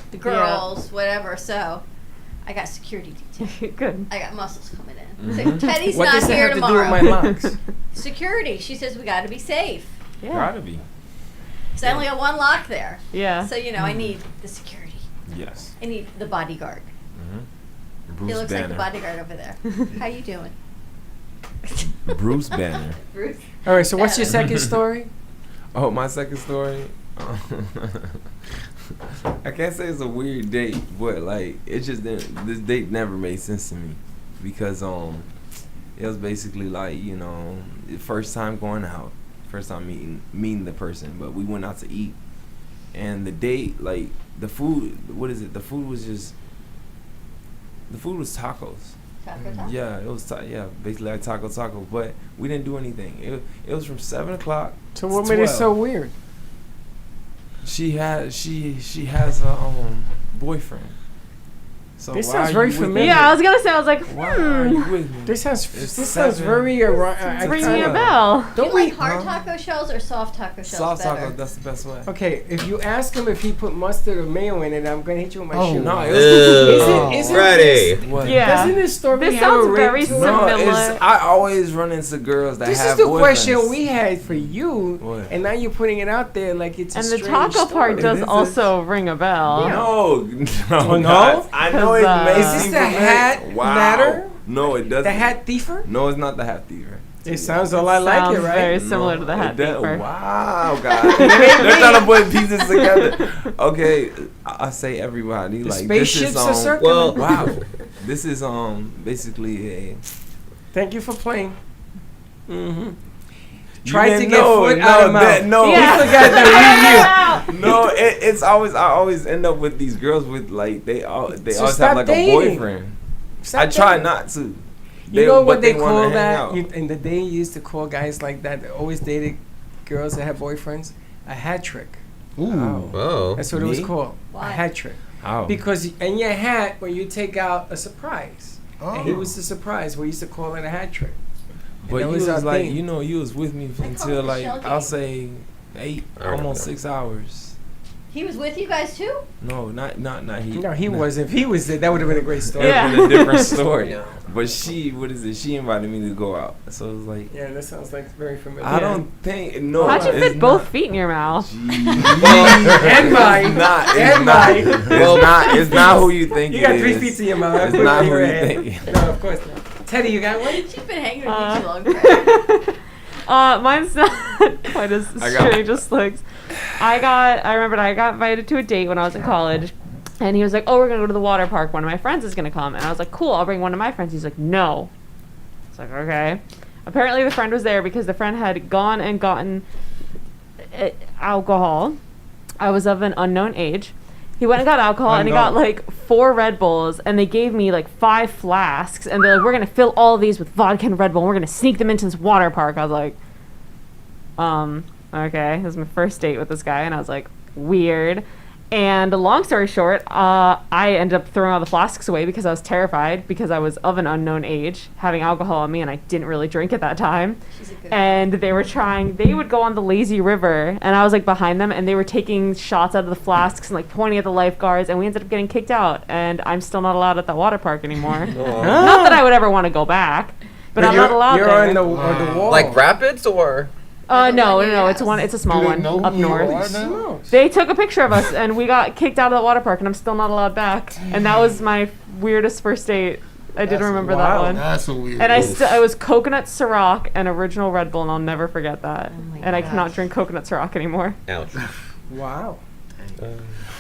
the girls, whatever. So I got security detail. Good. I got muscles coming in. So Teddy's What not does that here have to do tomorrow. with my locks? Security. She says we got to be safe. Yeah. Gotta be. So I only got one lock there. Yeah. So I need the security. Yes. I need the bodyguard. Bruce He looks like the Banner. bodyguard over there. How you doing, Bruce Banner. Bruce? All right, so what's your second story? Oh, my second story. I can't say it's a weird date, but like it just didn't. This date never made sense to me because it was basically like the first time going out, first time meeting the person, but we went out to eat, and the date like the food. What is it? The food was just. The food was tacos. Taco. Yeah, it was basically like taco, but we didn't do anything. It was from 7 o'clock. So what made it so weird? She has a boyfriend. So This why sounds are very you with me? familiar. Yeah, I was gonna say. I was like, Why are you with me? This sounds It's very It's ringing a bell. Do you Don't we? like hard taco shells or soft taco shells Soft better? taco, that's the best way. Okay, if you ask him if he put mustard or mayo in it, I'm gonna hit you with my shoe. No, it Isn't Freddie. this- What? Yeah. Doesn't this story This have sounds a ring very to it? similar. No, it's, I always run into girls that This have is the boyfriends. question we had for you, What? and now you're putting it out there like it's And a the strange taco part story. does It is also ring a bell. No, Oh, no? guys, I know it 'Cause, may Is this seem the familiar. hat matter? No, it doesn't. The hat thiefer? No, it's not the hat thiever. It sounds a lot like it, Sounds right? very similar to the hat It does- paper. Wow, guys. They're trying to put pieces together. Okay, I say everybody. The Like spaceships this are is circling. wow. This is basically a. Thank you for playing. Mm-hmm. You Tried to didn't get know, foot no, out of mouth. that- no. Yeah. He forgot that No, it's always I always end up with these girls with like they So always stop have like dating. a boyfriend. Stop I try dating. not to. You know what but they wanna call hang that? out. In the day, you used to call guys like that that always dated girls that had boyfriends a hat trick. Ooh. Oh. That's what it was Me? called. Why? A hat trick. How? Because in your hat, when you take out a surprise, and he Oh. was the surprise. We used to call it a hat trick. But that you was was our like, thing. you know, you was with me call until it a like shell I'll game. say 8, I remember almost that. 6 hours. He was with you guys too? No, not he. No, he wasn't. If he was there, that would have been a great story. That Yeah. would have been a different story. But she, what is it? She invited me to go out, so it was like. Yeah, that sounds like very familiar. I don't think no. How'd you it's fit both not. feet in your mouth? And mine. It's not. And It's not. mine. It's not. It's not who you think You it got is. 3 feet in your mouth. It's Put it not in who your you head. think. No, of course not. Teddy, you got one? She's been hanging with you too long. Mine's not quite as I got- strange as looks. I remembered I got invited to a date when I was in college, and he was like, "Oh, we're gonna go to the water park. One of my friends is gonna come." And I was like, "Cool, I'll bring one of my friends." He's like, "No." It's like, okay. Apparently, the friend was there because the friend had gone and gotten alcohol. I was of an unknown age. He went and got alcohol, and he got like 4 Red Bulls, and they gave me like 5 flasks, and they're like, "We're gonna fill all of these with vodka and Red Bull, and we're gonna sneak them into this water park." I was like, okay. This was my first date with this guy, and I was like, weird. And long story short, I ended up throwing all the flasks away because I was terrified because I was of an unknown age, having alcohol on me, and I didn't really drink at that time. She's a good And they would go on the lazy river, and I was like behind them, and they were taking shots out of the flasks and like pointing at the lifeguards, and we ended up getting kicked out, and I'm still not allowed at that water park anymore. Not that I would ever want to go back, but I'm not allowed You're there. on the wall. Like rapids or? No, Yeah. it's a small Do they one know up who you north. are now? Smokes. They took a picture of us, and we got kicked out of the water park, and I'm still not allowed back. And that was my weirdest first date. I did remember that one. That's a weird. And I was coconut Ciroc and original Red Bull, and I'll never forget that. my And I gosh. cannot drink coconut Ciroc anymore. Ouch. Wow.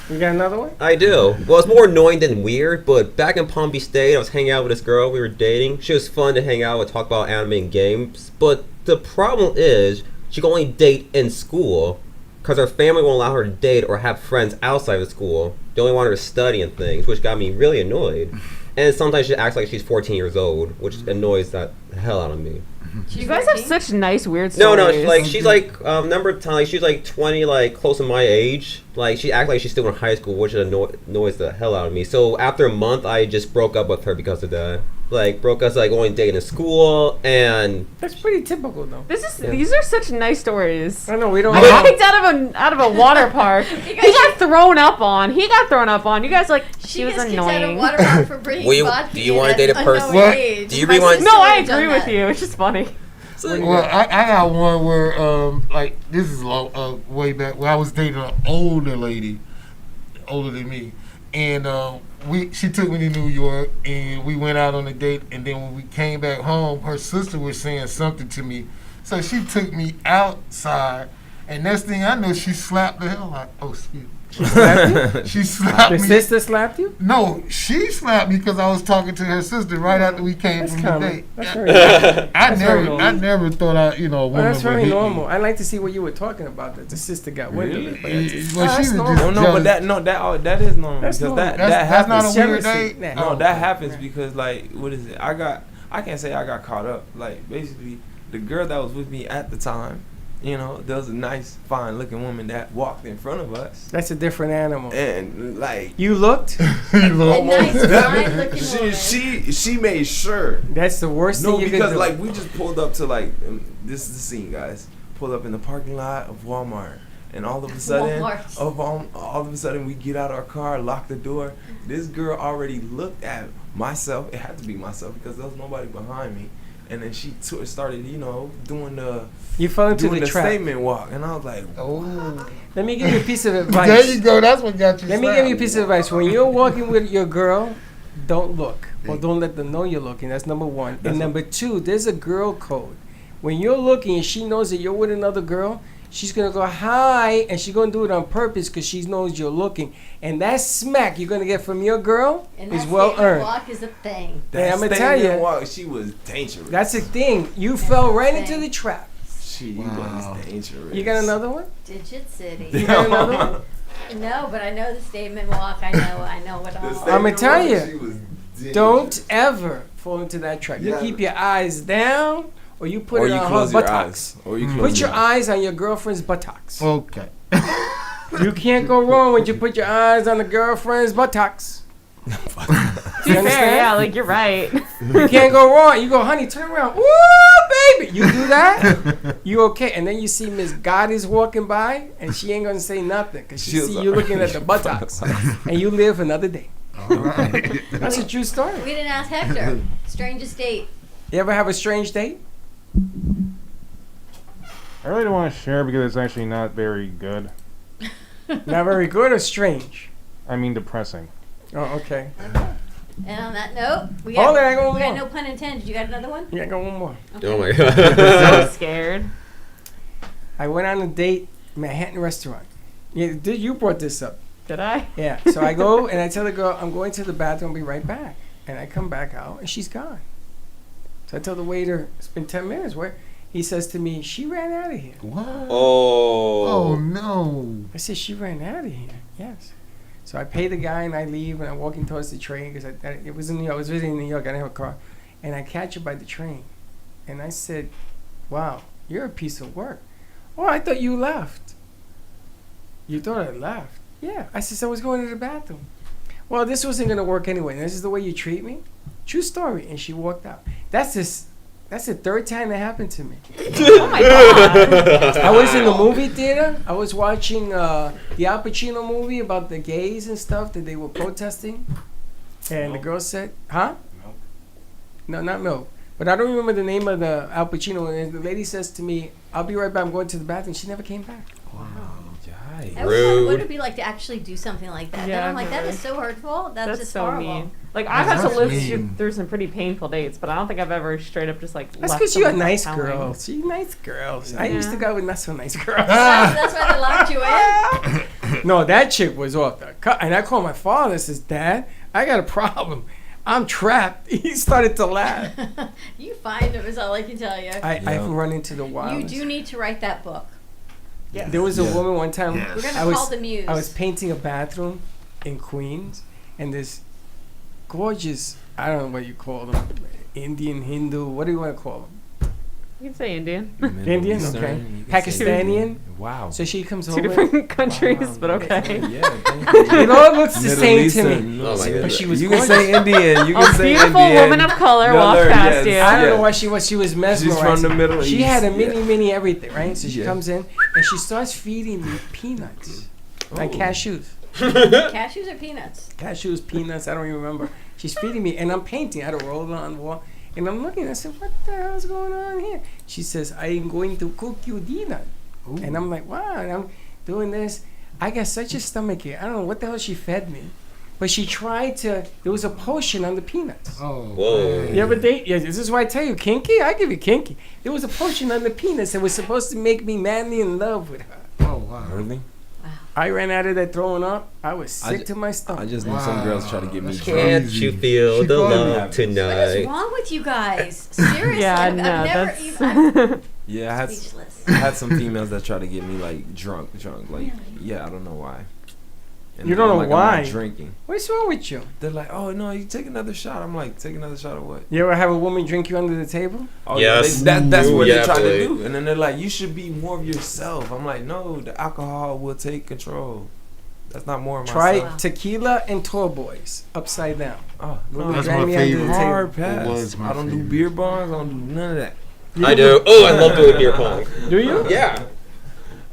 You got another one? I do. Well, it's more annoying than weird, but back in Palm Beach State, I was hanging out with this girl. We were dating. She was fun to hang out with, talk about anime and games. But the problem is, she can only date in school because her family won't allow her to date or have friends outside of school. They only want her to study and things, which got me really annoyed. And sometimes she acts like she's 14 years old, which annoys the hell out of me. You guys have such nice weird No, stories. she's like number of times she's like 20, like close to my age. Like she acts like she's still in high school, which annoys the hell out of me. So after a month, I just broke up with her because of that. Like broke us like only dating in school, and That's pretty typical, though. These are such nice stories. I know we don't. I got kicked out of a water park. He got thrown up on. You guys like she was gets kicked out of annoying. water park for bringing Will you- vodka do you in wanna at date a an person- unknown What? age. Do you My really want- sister No, I would've done agree with that. you. It's just funny. Well, I got one where, like, this is way back where I was dating an older lady, older than me, and she took me to New York, and we went out on a date, and then when we came back home, her sister was saying something to me, so she took me outside, and next thing I know, she slapped the hell out. Oh, excuse me. She slapped you? She slapped The me. sister slapped you? No, she slapped me because I was talking to her sister right after we came That's from common. the date. That's very normal. I never thought a Well, woman that's would very hit normal. me. I like to see what you were talking about. That the sister got wind of it. But that's, Well, she was normal. just No, but that is normal That's because normal. that That's not happens. a weird Jealousy. date. Nah. No, that happens because like what is it? I can't say I got caught up. Like basically, the girl that was with me at the time, you know, there was a nice, fine-looking woman that walked in front of us, That's a different animal. and like You looked? A nice, fine-looking woman. she made sure. That's the worst No, thing you could because do. like we just pulled up to like this is the scene, guys. Pulled up in the parking lot of Walmart, and all of a sudden, Walmart. all of a sudden, we get out our car, lock the door. This girl already looked at myself. It had to be myself because there was nobody behind me. And then she started, you know, doing the You fell into doing the the trap. statement walk, and I was like, Oh, Let me give you a piece of advice. there you go. That's what got you. Let me give you a piece of advice. When you're walking with your girl, don't look. Or don't let them know you're looking. That's number one. And number two, there's a girl code. When you're looking and she knows that you're with another girl, she's going to go hi, and she's going to do it on purpose because she knows you're looking. And that smack you're going to get from your girl And is that well statement earned. walk is a thing. Hey, I'm gonna statement tell ya, walk, she was dangerous. That's the thing. You fell right the into thing. the trap. She was dangerous. You got another one? Digit City. You got another one? No, but I know the statement walk. I know what all. I'm gonna tell She you, was dangerous. don't ever fall into that trap. You Yeah. keep your eyes down, or you put Or it you on her close your buttocks. eyes. Or you close Put your eyes on your girlfriend's buttocks. Okay. You can't go wrong when you put your eyes on the girlfriend's buttocks. To You be fair, understand? yeah, like you're right. You can't go wrong. You go, honey, turn around. Ooh, baby. You do that, you okay. And then you see Miss Goddess walking by, and she ain't going to say nothing because she She'll see you looking at the buttocks. And you live another day. All right. That's a true story. We didn't ask Hector. Strangest date. You ever have a strange date? I really don't want to share because it's actually not very good. Not very good or strange? I mean depressing. Oh, okay. And on that note, we Hold got, it, I got one we got more. no pun intended. You got another one? Yeah, I got one more. Oh my So god. scared. I went on a date, Manhattan restaurant. Yeah, you brought this up. Did I? Yeah. So I go and I tell the girl, I'm going to the bathroom, I'll be right back. And I come back out and she's gone. So I tell the waiter, it's been 10 minutes. Where? He says to me, she ran out of here. What? Oh. Oh no. I said, she ran out of here. Yes. So I pay the guy and I leave and I'm walking towards the train because it was in New York. I was visiting New York. I didn't have a car. And I catch her by the train. And I said, wow, you're a piece of work. Oh, I thought you left. You thought I left? Yeah. I said, so I was going to the bathroom. Well, this wasn't going to work anyway. This is the way you treat me? True story. And she walked out. That's the third time that happened to me. Oh my god. I was in the movie theater. I was watching the Al Pacino movie about the gays and stuff that they were protesting. And the girl said, huh? Milk. No, not Milk. But I don't remember the name of the Al Pacino. And the lady says to me, I'll be right back. I'm going to the bathroom. She never came back. I was like, what would it be like to actually do something like that? Yeah, and I'm like, that really. is so hurtful. That's just so horrible. mean. Like I've had to That's live mean. through some pretty painful dates, but I don't think I've ever straight up just like. That's left because you're a someone nice without telling. girl. See, nice girls. I Yeah. used to go with not so nice girls. That's why they locked you in. No, that chick was off the cut. And I called my father and says, Dad, I got a problem. I'm trapped. He started to laugh. You find them is all I can tell you. I've run into the You wildest. do need to write that book. There was a woman one time. We're gonna I call was the muse. I was painting a bathroom in Queens, and this gorgeous, I don't know what you call them, Indian, Hindu, what do you want to call them? You can say Indian. Indian, okay. Pakistani. Wow. So she comes Two over. different countries, Wow. but okay. It all looks the same to me. Oh my But she god. was You can gorgeous. say Indian. You A can say beautiful Indian. woman of color You walked learn, past yes. you. I don't know Yeah. what she was. She was mesmerized. She's from the Middle She East. had a Yeah. mini everything, right? So she Yeah. comes in and she starts feeding me peanuts, like Oh. cashews. Cashews or peanuts? Cashews, peanuts, I don't even remember. She's feeding me, and I'm painting. I had a roller on the wall, and I'm looking. I said, "What the hell's going on here?" She says, "I'm going to cook you dinner," and I'm like, "Wow!" And I'm doing this. I got such a stomach ache. I don't know what the hell she fed me, but she tried to. There was a potion on the peanuts. Oh. Whoa. man. You ever date? Yeah, this is why I tell you, kinky. I give you kinky. There was a potion on the peanuts that was supposed to make me madly in love with her. Oh wow. Really? I ran out of there throwing up. I was sick to my stomach. I just knew some girls try to get me drunk. Can't you feel the love What is tonight? wrong with you guys? Seriously, Yeah, I've no, never that's- even. Yeah, I Speechless. had some females that try to get me like drunk. Like, yeah, I don't know why. And You don't I'm know like, why? I'm not drinking. What's wrong with you? They're like, oh no, you take another shot. I'm like, take another shot of what? You ever have a woman drink you under the table? Oh Yes. yeah, that's Ooh, what yeah, they try boy. to do. And then they're like, you should be more of yourself. I'm like, no, the alcohol will take control. That's not more of Try myself. tequila and tall boys upside down. Oh, Little no, bit That's drag my me under the favorite. table. hard pass. It was my I don't do favorite. beer bongs. I don't do none of that. I do. Oh, I love doing beer pong. Do you? Yeah.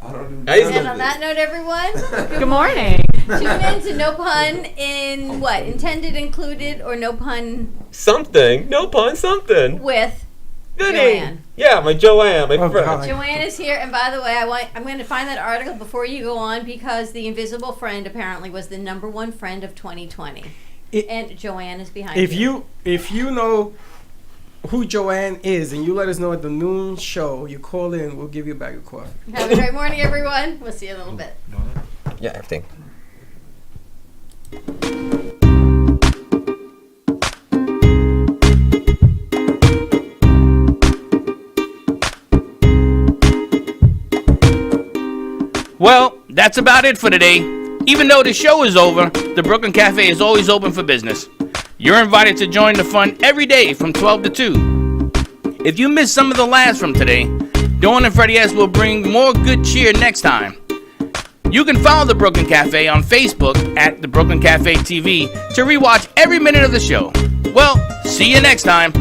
I don't do I used none And of on it. that note, everyone, Good morning. tune in to No Pun in what? Intended, included, or No Pun Something. No pun, something. with Goody. Joanne. Yeah, my Joanne, my Oh, friend. God. Joanne is here, and by the way, I'm going to find that article before you go on because the invisible friend apparently was the #1 friend of 2020, and Joanne is behind If you know who Joanne is and you let us know at the noon show, you call in, we'll give you a bag of coffee. Have a great morning, everyone. We'll see you in a little bit. Yeah, everything. Well, that's about it for today. Even though the show is over, the Brooklyn Cafe is always open for business. You're invited to join the fun every day from 12 to 2. If you missed some of the laughs from today, Dawn and Freddie S will bring more good cheer next time. You can follow the Brooklyn Cafe on Facebook at the Brooklyn Cafe TV to rewatch every minute of the show. Well, see you next time.